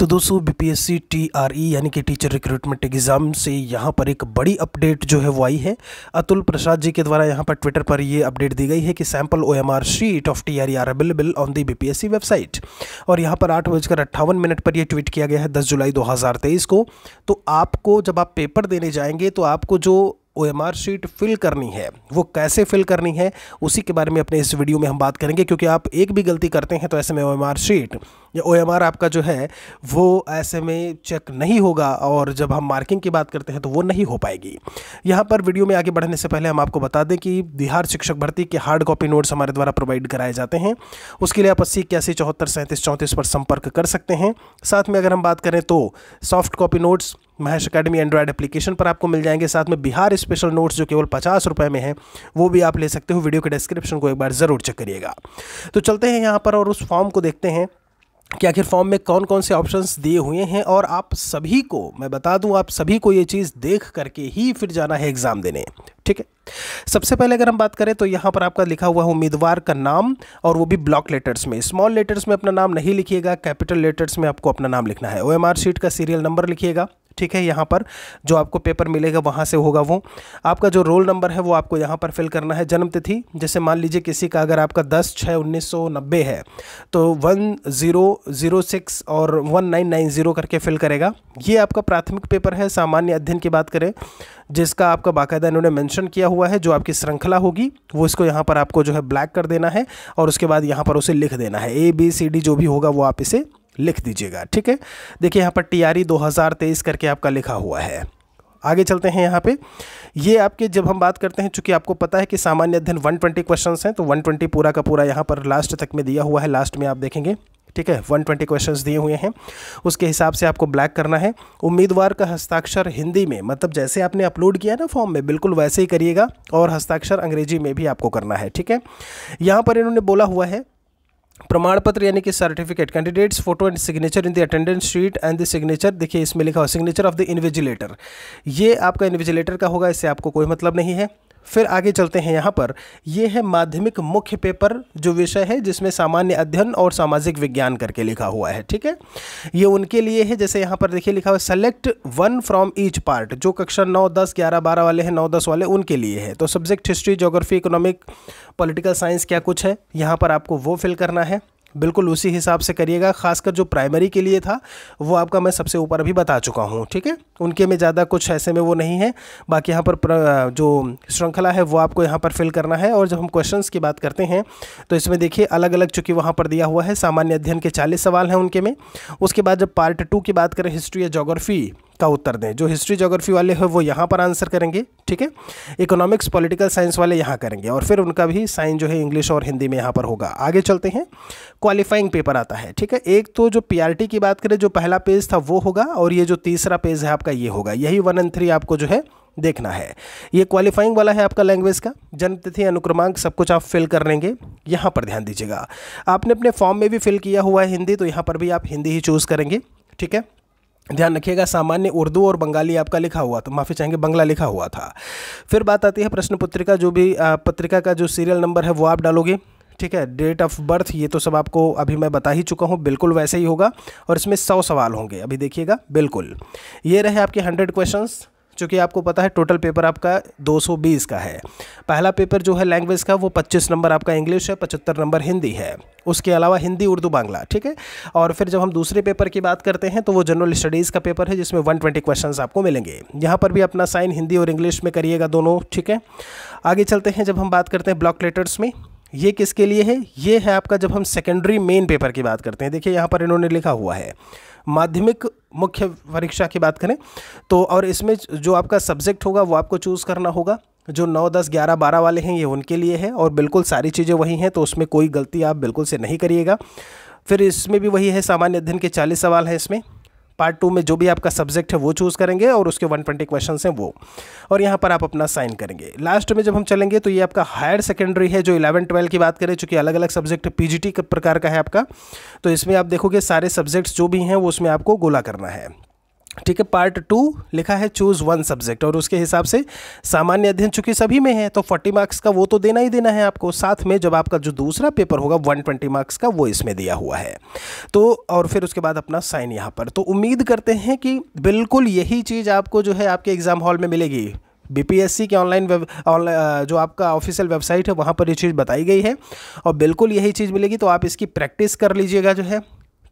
तो दोस्तों BPSC TRE यानी कि टीचर रिक्रूटमेंट एग्ज़ाम से यहाँ पर एक बड़ी अपडेट जो है वो आई है। अतुल प्रसाद जी के द्वारा यहाँ पर ट्विटर पर ये अपडेट दी गई है कि sample OMR sheet of TRE are available on the BPSC website. और यहाँ पर 8:58 पर ये ट्वीट किया गया है 10 जुलाई 2023 को। तो आपको जब आप पेपर देने जाएंगे तो आपको जो ओएमआर शीट फिल करनी है वो कैसे फिल करनी है उसी के बारे में अपने इस वीडियो में हम बात करेंगे, क्योंकि आप एक भी गलती करते हैं तो ऐसे में ओएमआर शीट या ओएमआर आपका जो है वो ऐसे में चेक नहीं होगा, और जब हम मार्किंग की बात करते हैं तो वो नहीं हो पाएगी। यहाँ पर वीडियो में आगे बढ़ने से पहले हम आपको बता दें कि बिहार शिक्षक भर्ती के हार्ड कॉपी नोट्स हमारे द्वारा प्रोवाइड कराए जाते हैं। उसके लिए आप 80 81 74 37 34 पर संपर्क कर सकते हैं। साथ में अगर हम बात करें तो soft copy notes Mahesh academy Android application पर आपको मिल जाएंगे। साथ में बिहार स्पेशल नोट्स जो केवल 50 रुपये में है वो भी आप ले सकते हो। वीडियो के डिस्क्रिप्शन को एक बार ज़रूर चेक करिएगा। तो चलते हैं यहाँ पर और उस फॉर्म को देखते हैं कि आखिर फॉर्म में कौन कौन से ऑप्शंस दिए हुए हैं। और आप सभी को मैं बता दूं, आप सभी को ये चीज़ देख करके ही फिर जाना है एग्ज़ाम देने, ठीक है। सबसे पहले अगर हम बात करें तो यहाँ पर आपका लिखा हुआ है उम्मीदवार का नाम, और वो भी ब्लॉक लेटर्स में। स्मॉल लेटर्स में अपना नाम नहीं लिखिएगा, कैपिटल लेटर्स में आपको अपना नाम लिखना है। ओएमआर शीट का सीरियल नंबर लिखिएगा, ठीक है। यहाँ पर जो आपको पेपर मिलेगा वहाँ से होगा वो। आपका जो रोल नंबर है वो आपको यहाँ पर फिल करना है। जन्म तिथि, जैसे मान लीजिए किसी का अगर आपका 10/6/1990 है तो 1006 और 1990 करके फिल करेगा। ये आपका प्राथमिक पेपर है। सामान्य अध्ययन की बात करें जिसका आपका बाकायदा इन्होंने मेंशन किया हुआ है, जो आपकी श्रृंखला होगी वो इसको यहाँ पर आपको जो है ब्लैक कर देना है, और उसके बाद यहाँ पर उसे लिख देना है। ABCD जो भी होगा वो आप इसे लिख दीजिएगा, ठीक है। देखिए यहाँ पर टीआरई 2023 करके आपका लिखा हुआ है। आगे चलते हैं। यहाँ पे ये आपके जब हम बात करते हैं, चूंकि आपको पता है कि सामान्य अध्ययन 120 क्वेश्चंस हैं, तो 120 पूरा का पूरा यहाँ पर लास्ट तक में दिया हुआ है। लास्ट में आप देखेंगे, ठीक है, 120 क्वेश्चंस दिए हुए हैं, उसके हिसाब से आपको ब्लैक करना है। उम्मीदवार का हस्ताक्षर हिंदी में, मतलब जैसे आपने अपलोड किया ना फॉर्म में बिल्कुल वैसे ही करिएगा, और हस्ताक्षर अंग्रेजी में भी आपको करना है, ठीक है। यहाँ पर इन्होंने बोला हुआ है प्रमाण पत्र यानी कि certificate, candidates photo and signature in the attendance sheet and the signature, देखिए इसमें लिखा हुआ सिग्नेचर ऑफ द इन्विजिलेटर, ये आपका इन्विजिलेटर का होगा, इससे आपको कोई मतलब नहीं है। फिर आगे चलते हैं। यहाँ पर ये है माध्यमिक मुख्य पेपर जो विषय है जिसमें सामान्य अध्ययन और सामाजिक विज्ञान करके लिखा हुआ है, ठीक है। ये उनके लिए है, जैसे यहाँ पर देखिए लिखा हुआ है सेलेक्ट 1 फ्रॉम ईच पार्ट, जो कक्षा 9, 10, 11, 12 वाले हैं, 9, 10 वाले उनके लिए है। तो subject history, geography, economic, political science क्या कुछ है यहाँ पर आपको वो फिल करना है। बिल्कुल उसी हिसाब से करिएगा। खासकर जो प्राइमरी के लिए था वो आपका मैं सबसे ऊपर अभी बता चुका हूँ, ठीक है। उनके में ज़्यादा कुछ ऐसे में वो नहीं है। बाकी यहाँ पर जो श्रृंखला है वो आपको यहाँ पर फिल करना है। और जब हम क्वेश्चंस की बात करते हैं तो इसमें देखिए अलग अलग, चूँकि वहाँ पर दिया हुआ है सामान्य अध्ययन के 40 सवाल हैं उनके में। उसके बाद जब पार्ट 2 की बात करें हिस्ट्री या ज्योग्राफी का उत्तर दें, जो हिस्ट्री ज्योग्राफी वाले हैं वो यहाँ पर आंसर करेंगे, ठीक है। इकोनॉमिक्स, पॉलिटिकल साइंस वाले यहाँ करेंगे, और फिर उनका भी साइन जो है इंग्लिश और हिंदी में यहाँ पर होगा। आगे चलते हैं। क्वालिफाइंग पेपर आता है, ठीक है। एक तो जो पीआरटी की बात करें जो पहला पेज था वो होगा, और ये जो तीसरा पेज है आपका ये होगा। यही 1 और 3 आपको जो है देखना है। ये क्वालिफाइंग वाला है आपका लैंग्वेज का, जन्म तिथि, अनुक्रमांक सब कुछ आप फिल कर लेंगे। यहाँ पर ध्यान दीजिएगा, आपने अपने फॉर्म में भी फिल किया हुआ है हिंदी, तो यहाँ पर भी आप हिंदी ही चूज़ करेंगे, ठीक है। ध्यान रखिएगा सामान्य उर्दू और बंगाली आपका लिखा हुआ, तो माफ़ी चाहेंगे बंगला लिखा हुआ था। फिर बात आती है प्रश्न पत्रिका, जो भी पत्रिका का जो सीरियल नंबर है वो आप डालोगे, ठीक है। डेट ऑफ बर्थ ये तो सब आपको अभी मैं बता ही चुका हूँ, बिल्कुल वैसे ही होगा। और इसमें 100 सवाल होंगे, अभी देखिएगा बिल्कुल। ये रहे आपके 100 क्वेश्चंस। चूँकि आपको पता है टोटल पेपर आपका 220 का है। पहला पेपर जो है लैंग्वेज का वो 25 नंबर आपका इंग्लिश है, 75 नंबर हिंदी है, उसके अलावा हिंदी, उर्दू, बांग्ला, ठीक है। और फिर जब हम दूसरे पेपर की बात करते हैं तो वो जनरल स्टडीज़ का पेपर है जिसमें 120 क्वेश्चंस आपको मिलेंगे। यहाँ पर भी अपना साइन हिंदी और इंग्लिश में करिएगा दोनों, ठीक है। आगे चलते हैं। जब हम बात करते हैं ब्लॉक लेटर्स में, ये किसके लिए है? ये है आपका जब हम सेकेंडरी मेन पेपर की बात करते हैं। देखिए यहाँ पर इन्होंने लिखा हुआ है माध्यमिक मुख्य परीक्षा की बात करें तो, और इसमें जो आपका सब्जेक्ट होगा वो आपको चूज़ करना होगा। जो 9, 10, 11, 12 वाले हैं ये उनके लिए है, और बिल्कुल सारी चीज़ें वही हैं, तो उसमें कोई गलती आप बिल्कुल से नहीं करिएगा। फिर इसमें भी वही है, सामान्य अध्ययन के 40 सवाल हैं इसमें। पार्ट 2 में जो भी आपका सब्जेक्ट है वो चूज़ करेंगे, और उसके 120 क्वेश्चन हैं वो, और यहाँ पर आप अपना साइन करेंगे। लास्ट में जब हम चलेंगे तो ये आपका हायर सेकेंडरी है, जो 11, 12 की बात करें, चूँकि अलग अलग सब्जेक्ट पीजीटी प्रकार का है आपका, तो इसमें आप देखोगे सारे सब्जेक्ट्स जो भी हैं वो उसमें आपको गोला करना है। ठीक है। पार्ट 2 लिखा है चूज 1 सब्जेक्ट, और उसके हिसाब से सामान्य अध्ययन चूंकि सभी में है तो 40 मार्क्स का वो तो देना ही देना है आपको, साथ में जब आपका जो दूसरा पेपर होगा 120 मार्क्स का वो इसमें दिया हुआ है। तो और फिर उसके बाद अपना साइन यहाँ पर। तो उम्मीद करते हैं कि बिल्कुल यही चीज़ आपको जो है आपके एग्ज़ाम हॉल में मिलेगी। बीपीएससी के ऑनलाइन जो आपका ऑफिशियल वेबसाइट है वहाँ पर ये चीज़ बताई गई है, और बिल्कुल यही चीज़ मिलेगी। तो आप इसकी प्रैक्टिस कर लीजिएगा जो है,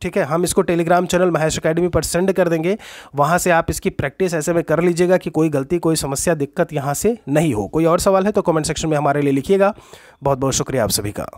ठीक है। हम इसको टेलीग्राम चैनल महेश अकेडमी पर सेंड कर देंगे, वहाँ से आप इसकी प्रैक्टिस ऐसे में कर लीजिएगा कि कोई गलती, कोई समस्या, दिक्कत यहाँ से नहीं हो। कोई और सवाल है तो कमेंट सेक्शन में हमारे लिए लिखिएगा। बहुत बहुत शुक्रिया आप सभी का।